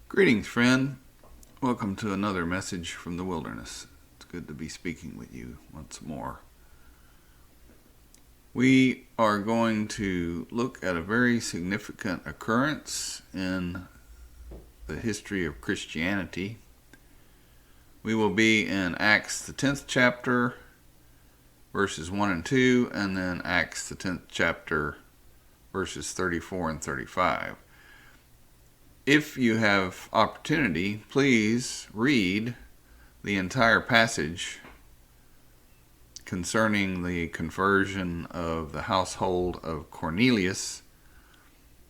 Greetings, friend. Welcome to another message from the wilderness. It's good to be speaking with you once more. We are going to look at a very significant occurrence in the history of Christianity. We will be in Acts the 10th chapter, verses 1 and 2, and then Acts the 10th chapter, verses 34 and 35. If you have opportunity, please read the entire passage concerning the conversion of the household of Cornelius,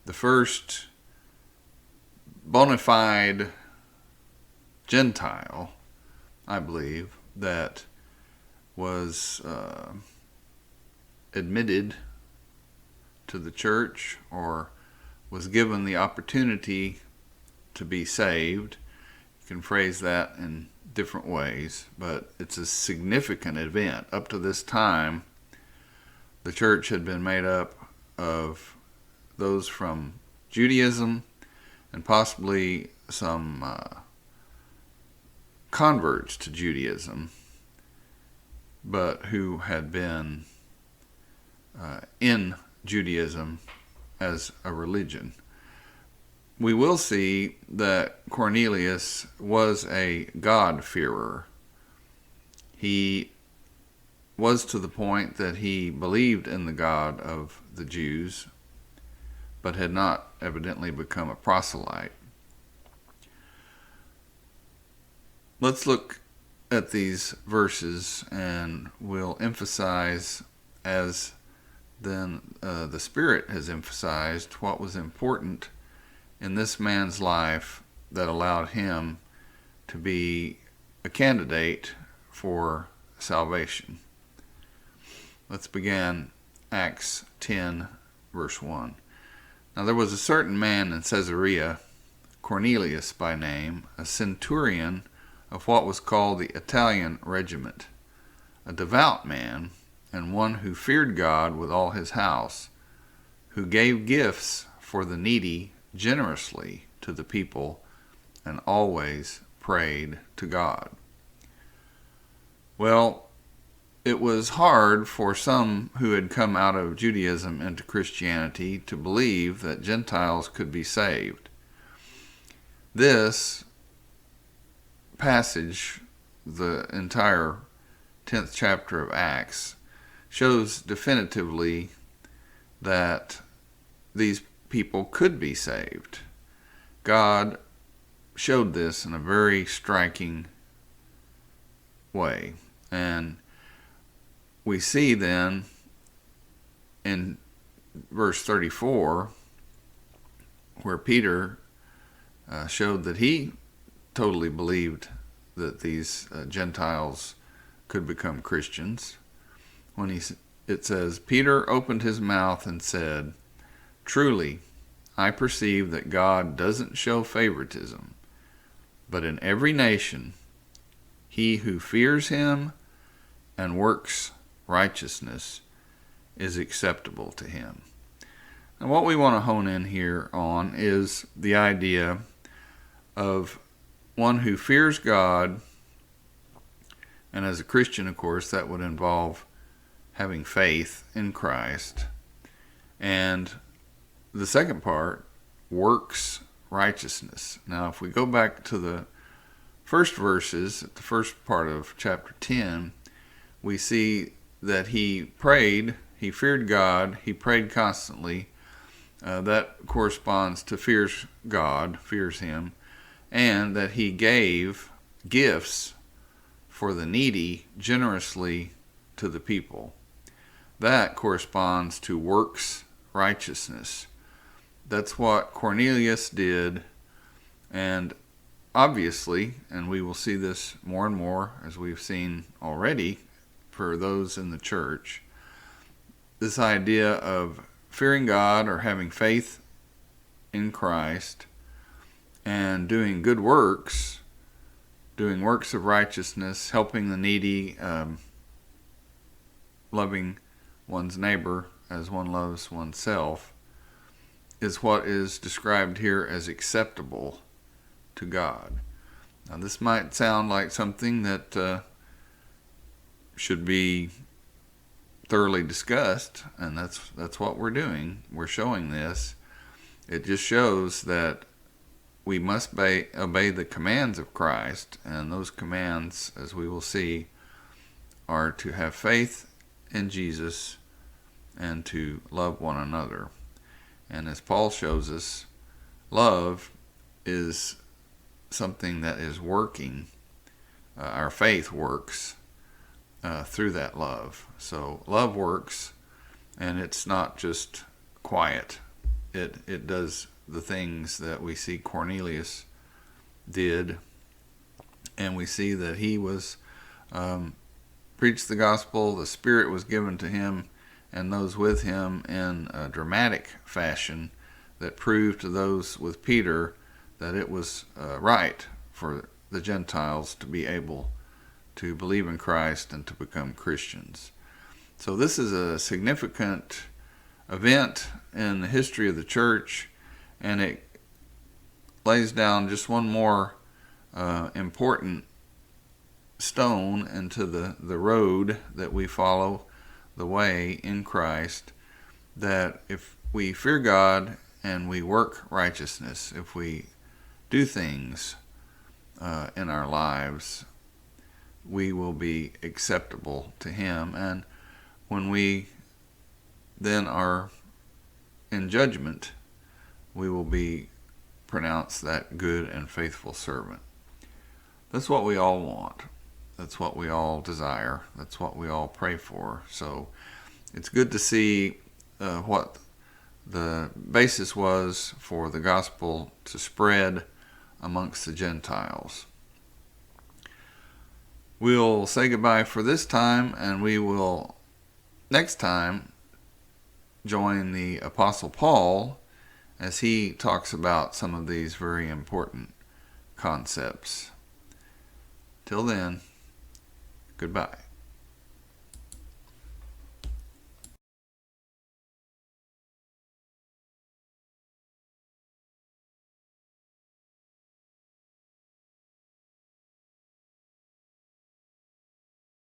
the first bona fide Gentile, I believe, that was admitted to the church or was given the opportunity to be saved. You can phrase that in different ways, but it's a significant event. Up to this time, the church had been made up of those from Judaism and possibly some converts to Judaism, but who had been in Judaism as a religion. We will see that Cornelius was a God-fearer. He was to the point that he believed in the God of the Jews, but had not evidently become a proselyte. Let's look at these verses, and we'll emphasize, as then the Spirit has emphasized, what was important in this man's life that allowed him to be a candidate for salvation. Let's begin Acts 10, verse 1. Now there was a certain man in Caesarea, Cornelius by name, a centurion of what was called the Italian regiment, a devout man, and one who feared God with all his house, who gave gifts for the needy generously to the people, and always prayed to God. Well, it was hard for some who had come out of Judaism into Christianity to believe that Gentiles could be saved. This passage, the entire 10th chapter of Acts, shows definitively that these people could be saved. God showed this in a very striking way. And we see then in verse 34 where Peter showed that he totally believed that these Gentiles could become Christians. When it says, Peter opened his mouth and said, "Truly, I perceive that God doesn't show favoritism, but in every nation, he who fears him and works righteousness is acceptable to him." And what we want to hone in here on is the idea of one who fears God, and as a Christian, of course, that would involve having faith in Christ, and the second part, works righteousness. Now, if we go back to the first verses, the first part of chapter 10, we see that he prayed, he feared God, he prayed constantly. That corresponds to fears God, fears him, and that he gave gifts for the needy generously to the people. That corresponds to works righteousness. That's what Cornelius did, and obviously, and we will see this more and more as we've seen already for those in the church, this idea of fearing God or having faith in Christ and doing good works, doing works of righteousness, helping the needy, loving one's neighbor as one loves oneself, is what is described here as acceptable to God. Now, this might sound like something that should be thoroughly discussed, and that's what we're doing. We're showing this. It just shows that we must obey the commands of Christ, and those commands, as we will see, are to have faith in Jesus and to love one another. And as Paul shows us, love is something that is working. Our faith works through that love. So love works, and it's not just quiet. It does the things that we see Cornelius did, and we see that he was preached the gospel. The Spirit was given to him and those with him in a dramatic fashion that proved to those with Peter that it was right for the Gentiles to be able to believe in Christ and to become Christians. So this is a significant event in the history of the church, and it lays down just one more important stone into the road that we follow, the way in Christ, that if we fear God and we work righteousness, if we do things in our lives, we will be acceptable to Him. And when we then are in judgment, we will be pronounced that good and faithful servant. That's what we all want. That's what we all desire. That's what we all pray for. So it's good to see what the basis was for the gospel to spread amongst the Gentiles. We'll say goodbye for this time, and we will next time join the Apostle Paul as he talks about some of these very important concepts. Till then, goodbye.